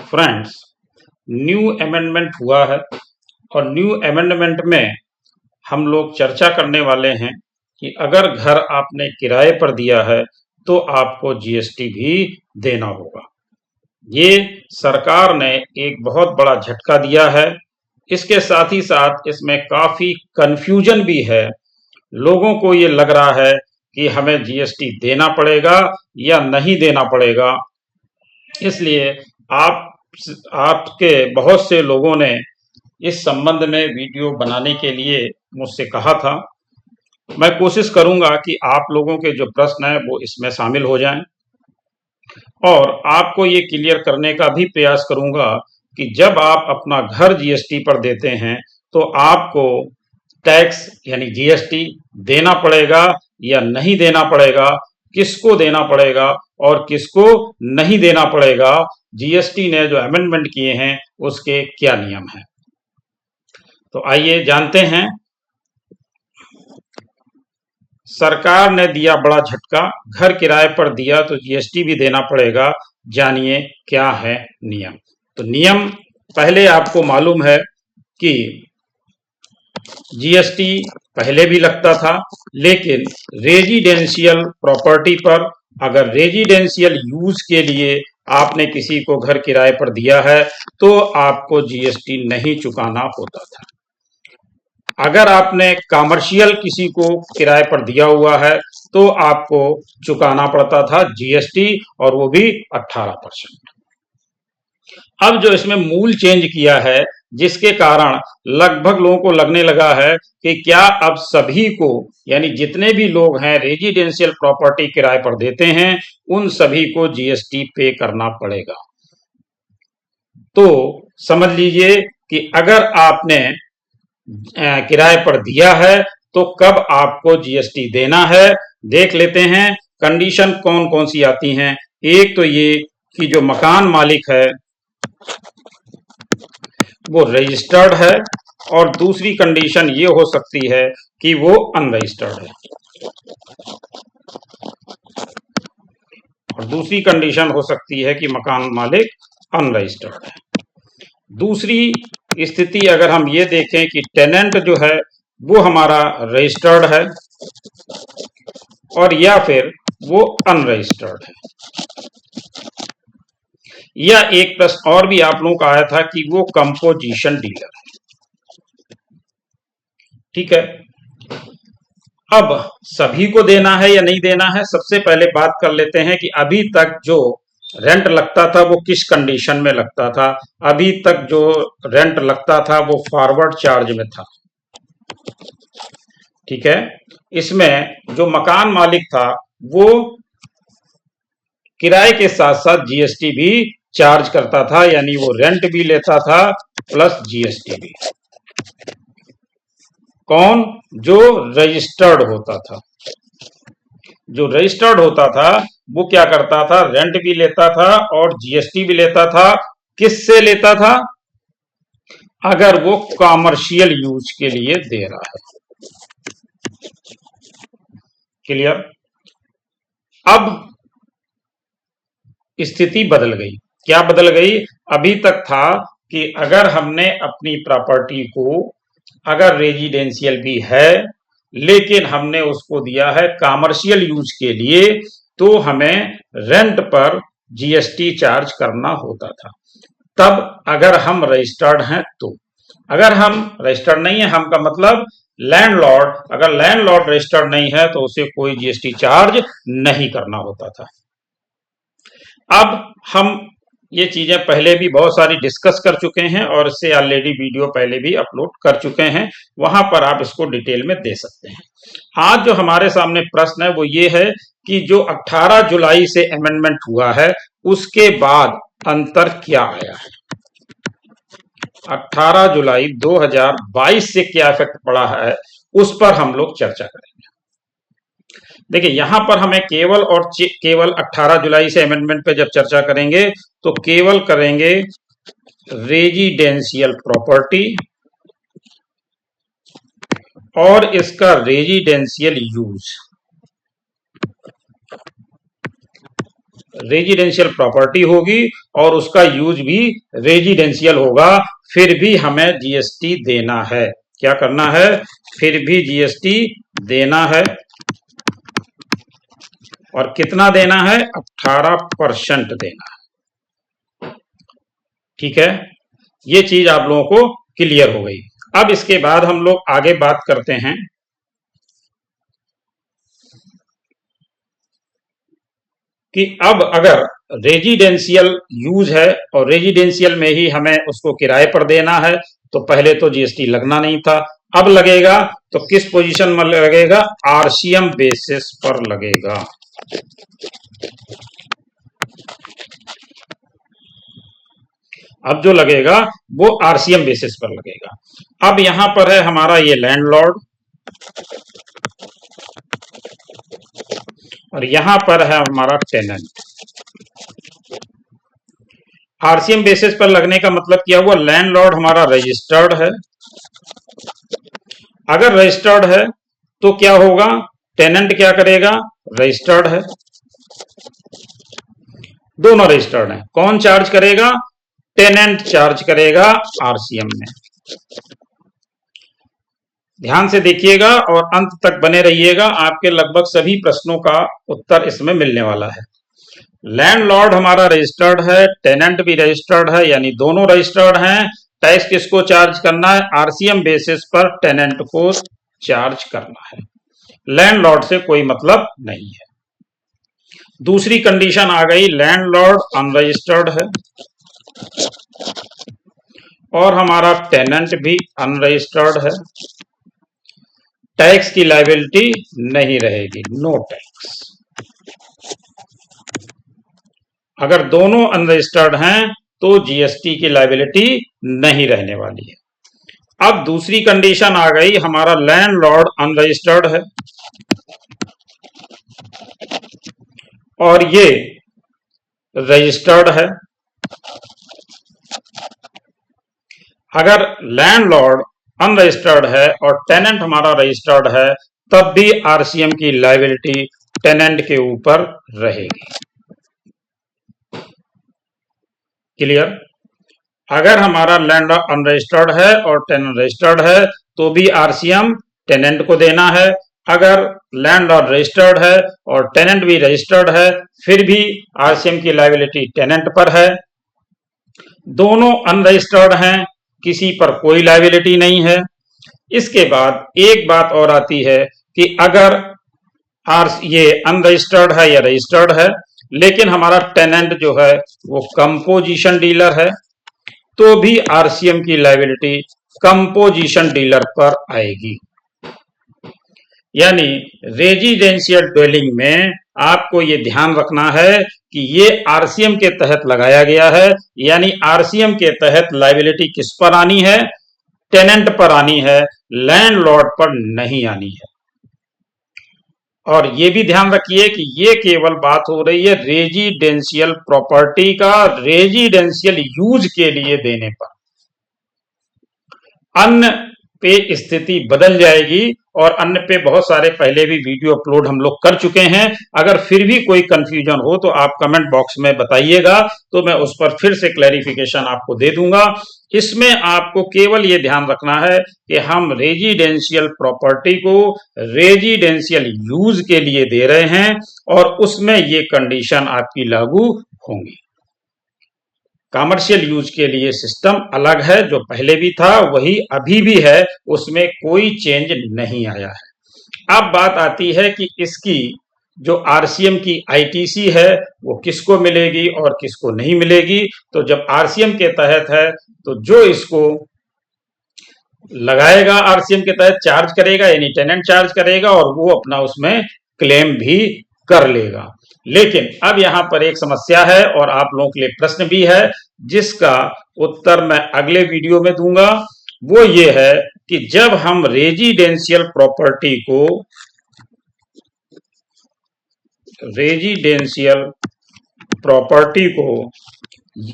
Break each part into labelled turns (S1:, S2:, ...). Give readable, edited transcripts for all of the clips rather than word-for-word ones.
S1: Friends, new amendment हुआ है और न्यू अमेंडमेंट में हम लोग चर्चा करने वाले हैं कि अगर घर आपने किराए पर दिया है तो आपको जीएसटी भी देना होगा। ये सरकार ने एक बहुत बड़ा झटका दिया है। इसके साथ ही साथ इसमें काफी कंफ्यूजन भी है। लोगों को ये लग रहा है कि हमें जीएसटी देना पड़ेगा या नहीं देना पड़ेगा। इसलिए आप आपके बहुत से लोगों ने इस संबंध में वीडियो बनाने के लिए मुझसे कहा था। मैं कोशिश करूंगा कि आप लोगों के जो प्रश्न हैं वो इसमें शामिल हो जाएं और आपको ये क्लियर करने का भी प्रयास करूंगा कि जब आप अपना घर जीएसटी पर देते हैं तो आपको टैक्स यानी जीएसटी देना पड़ेगा या नहीं देना पड़ेगा, किसको देना पड़ेगा और किसको नहीं देना पड़ेगा। जीएसटी ने जो अमेंडमेंट किए हैं उसके क्या नियम हैं, तो आइए जानते हैं। सरकार ने दिया बड़ा झटका, घर किराए पर दिया तो जीएसटी भी देना पड़ेगा। जानिए क्या है नियम। तो नियम पहले आपको मालूम है कि जीएसटी पहले भी लगता था, लेकिन रेजिडेंशियल प्रॉपर्टी पर, अगर रेजिडेंशियल यूज के लिए आपने किसी को घर किराए पर दिया है तो आपको जीएसटी नहीं चुकाना होता था। अगर आपने कमर्शियल किसी को किराए पर दिया हुआ है तो आपको चुकाना पड़ता था जीएसटी, और वो भी 18%। अब जो इसमें मूल चेंज किया है, जिसके कारण लगभग लोगों को लगने लगा है कि क्या अब सभी को, यानी जितने भी लोग हैं रेजिडेंशियल प्रॉपर्टी किराए पर देते हैं, उन सभी को जीएसटी पे करना पड़ेगा। तो समझ लीजिए कि अगर आपने किराए पर दिया है तो कब आपको जीएसटी देना है। देख लेते हैं कंडीशन कौन कौन सी आती हैं। एक तो ये कि जो मकान मालिक है वो रजिस्टर्ड है, और दूसरी कंडीशन ये हो सकती है कि वो अनरजिस्टर्ड है, और दूसरी कंडीशन हो सकती है कि मकान मालिक अनरजिस्टर्ड है। दूसरी स्थिति अगर हम ये देखें कि टेनेंट जो है वो हमारा रजिस्टर्ड है और या फिर वो अनरजिस्टर्ड है, या एक प्रश्न और भी आप लोगों का आया था कि वो कंपोजिशन डीलर है। ठीक है, अब सभी को देना है या नहीं देना है, सबसे पहले बात कर लेते हैं कि अभी तक जो रेंट लगता था वो किस कंडीशन में लगता था। अभी तक जो रेंट लगता था वो फॉरवर्ड चार्ज में था। ठीक है, इसमें जो मकान मालिक था वो किराए के साथ साथ जीएसटी भी चार्ज करता था, यानी वो रेंट भी लेता था प्लस जीएसटी भी। कौन? जो रजिस्टर्ड होता था। जो रजिस्टर्ड होता था वो क्या करता था, रेंट भी लेता था और जीएसटी भी लेता था। किससे लेता था? अगर वो कॉमर्शियल यूज के लिए दे रहा है। क्लियर? अब स्थिति बदल गई। क्या बदल गई? अभी तक था कि अगर हमने अपनी प्रॉपर्टी को, अगर रेजिडेंशियल भी है लेकिन हमने उसको दिया है कॉमर्शियल यूज के लिए, तो हमें रेंट पर जीएसटी चार्ज करना होता था। तब अगर हम रजिस्टर्ड हैं तो, अगर हम रजिस्टर्ड नहीं है, हम का मतलब लैंडलॉर्ड, अगर लैंडलॉर्ड रजिस्टर्ड नहीं है तो उसे कोई जीएसटी चार्ज नहीं करना होता था। अब हम ये चीजें पहले भी बहुत सारी डिस्कस कर चुके हैं और इससे ऑलरेडी वीडियो पहले भी अपलोड कर चुके हैं, वहां पर आप इसको डिटेल में दे सकते हैं। आज जो हमारे सामने प्रश्न है वो ये है कि जो 18 जुलाई से अमेंडमेंट हुआ है उसके बाद अंतर क्या आया है। 18 जुलाई 2022 से क्या इफेक्ट पड़ा है उस पर हम लोग चर्चा करेंगे। देखिए यहां पर हमें केवल और केवल 18 जुलाई से अमेंडमेंट पे जब चर्चा करेंगे तो केवल करेंगे रेजिडेंशियल प्रॉपर्टी और इसका रेजिडेंशियल यूज। रेजिडेंशियल प्रॉपर्टी होगी और उसका यूज भी रेजिडेंशियल होगा, फिर भी हमें जीएसटी देना है। क्या करना है? फिर भी जीएसटी देना है। और कितना देना है? 18% देना है। ठीक है, ये चीज आप लोगों को क्लियर हो गई। अब इसके बाद हम लोग आगे बात करते हैं कि अब अगर रेजिडेंशियल यूज है और रेजिडेंशियल में ही हमें उसको किराए पर देना है, तो पहले तो जीएसटी लगना नहीं था, अब लगेगा। तो किस पोजीशन में लगेगा? आरसीएम बेसिस पर लगेगा। अब जो लगेगा वो आरसीएम बेसिस पर लगेगा। अब यहां पर है हमारा ये लैंडलॉर्ड और यहां पर है हमारा टेनेंट। आरसीएम बेसिस पर लगने का मतलब क्या हुआ? लैंडलॉर्ड हमारा रजिस्टर्ड है। अगर रजिस्टर्ड है तो क्या होगा? टेनेंट क्या करेगा? रजिस्टर्ड है, दोनों रजिस्टर्ड हैं। कौन चार्ज करेगा? टेनेंट चार्ज करेगा आरसीएम में। ध्यान से देखिएगा और अंत तक बने रहिएगा, आपके लगभग सभी प्रश्नों का उत्तर इसमें मिलने वाला है। लैंडलॉर्ड हमारा रजिस्टर्ड है, टेनेंट भी रजिस्टर्ड है, यानी दोनों रजिस्टर्ड हैं। टैक्स किसको चार्ज करना है? आरसीएम बेसिस पर टेनेंट को चार्ज करना है, लैंडलॉर्ड से कोई मतलब नहीं है। दूसरी कंडीशन आ गई, लैंडलॉर्ड अनरजिस्टर्ड है और हमारा टेनेंट भी अनरजिस्टर्ड है, टैक्स की लायबिलिटी नहीं रहेगी, नो टैक्स। अगर दोनों अनरजिस्टर्ड हैं तो जीएसटी की लायबिलिटी नहीं रहने वाली है। अब दूसरी कंडीशन आ गई, हमारा लैंडलॉर्ड अनरजिस्टर्ड है और ये रजिस्टर्ड है। अगर लैंडलॉर्ड अनरजिस्टर्ड है और टेनेंट हमारा रजिस्टर्ड है, तब भी आरसीएम की लायबिलिटी टेनेंट के ऊपर रहेगी। क्लियर? अगर हमारा लैंडलॉर्ड अनरजिस्टर्ड है और टेनेंट रजिस्टर्ड है तो भी आरसीएम टेनेंट को देना है। अगर लैंडलॉर्ड रजिस्टर्ड है और टेनेंट भी रजिस्टर्ड है, फिर भी आरसीएम की लायबिलिटी टेनेंट पर है। दोनों अनरजिस्टर्ड हैं, किसी पर कोई लायबिलिटी नहीं है। इसके बाद एक बात और आती है कि अगर ये अनरजिस्टर्ड है या रजिस्टर्ड है, लेकिन हमारा टेनेंट जो है वो कंपोजिशन डीलर है, तो भी आरसीएम की लायबिलिटी कंपोजिशन डीलर पर आएगी। यानी रेजिडेंशियल ड्वेलिंग में आपको ये ध्यान रखना है कि ये आरसीएम के तहत लगाया गया है, यानी आरसीएम के तहत लायबिलिटी किस पर आनी है? टेनेंट पर आनी है, लैंडलॉर्ड पर नहीं आनी है। और ये भी ध्यान रखिए कि ये केवल बात हो रही है रेजिडेंशियल प्रॉपर्टी का रेजिडेंशियल यूज के लिए देने पर। अन्य पे स्थिति बदल जाएगी और अन्य पे बहुत सारे पहले भी वीडियो अपलोड हम लोग कर चुके हैं। अगर फिर भी कोई कंफ्यूजन हो तो आप कमेंट बॉक्स में बताइएगा, तो मैं उस पर फिर से क्लैरिफिकेशन आपको दे दूंगा। इसमें आपको केवल ये ध्यान रखना है कि हम रेजिडेंशियल प्रॉपर्टी को रेजिडेंशियल यूज के लिए दे रहे हैं और उसमें ये कंडीशन आपकी लागू होंगी। कमर्शियल यूज के लिए सिस्टम अलग है, जो पहले भी था वही अभी भी है, उसमें कोई चेंज नहीं आया है। अब बात आती है कि इसकी जो आरसीएम की आईटीसी है वो किसको मिलेगी और किसको नहीं मिलेगी। तो जब आरसीएम के तहत है तो जो इसको लगाएगा आरसीएम के तहत चार्ज करेगा, यानी टेनेंट चार्ज करेगा और वो अपना उसमें क्लेम भी कर लेगा। लेकिन अब यहां पर एक समस्या है और आप लोगों के लिए प्रश्न भी है, जिसका उत्तर मैं अगले वीडियो में दूंगा। वो ये है कि जब हम रेजिडेंशियल प्रॉपर्टी को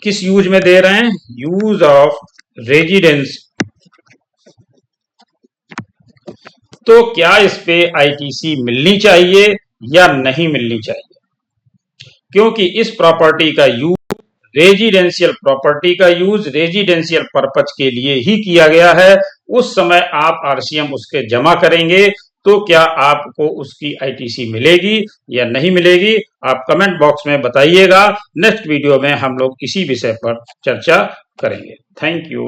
S1: किस यूज में दे रहे हैं? Use of residence. तो क्या इस पे आईटीसी मिलनी चाहिए या नहीं मिलनी चाहिए? क्योंकि इस प्रॉपर्टी का यूज रेजिडेंशियल प्रॉपर्टी का यूज रेजिडेंशियल पर्पज के लिए ही किया गया है। उस समय आप आरसीएम उसके जमा करेंगे तो क्या आपको उसकी आईटीसी मिलेगी या नहीं मिलेगी, आप कमेंट बॉक्स में बताइएगा। नेक्स्ट वीडियो में हम लोग इसी विषय पर चर्चा करेंगे। Thank you.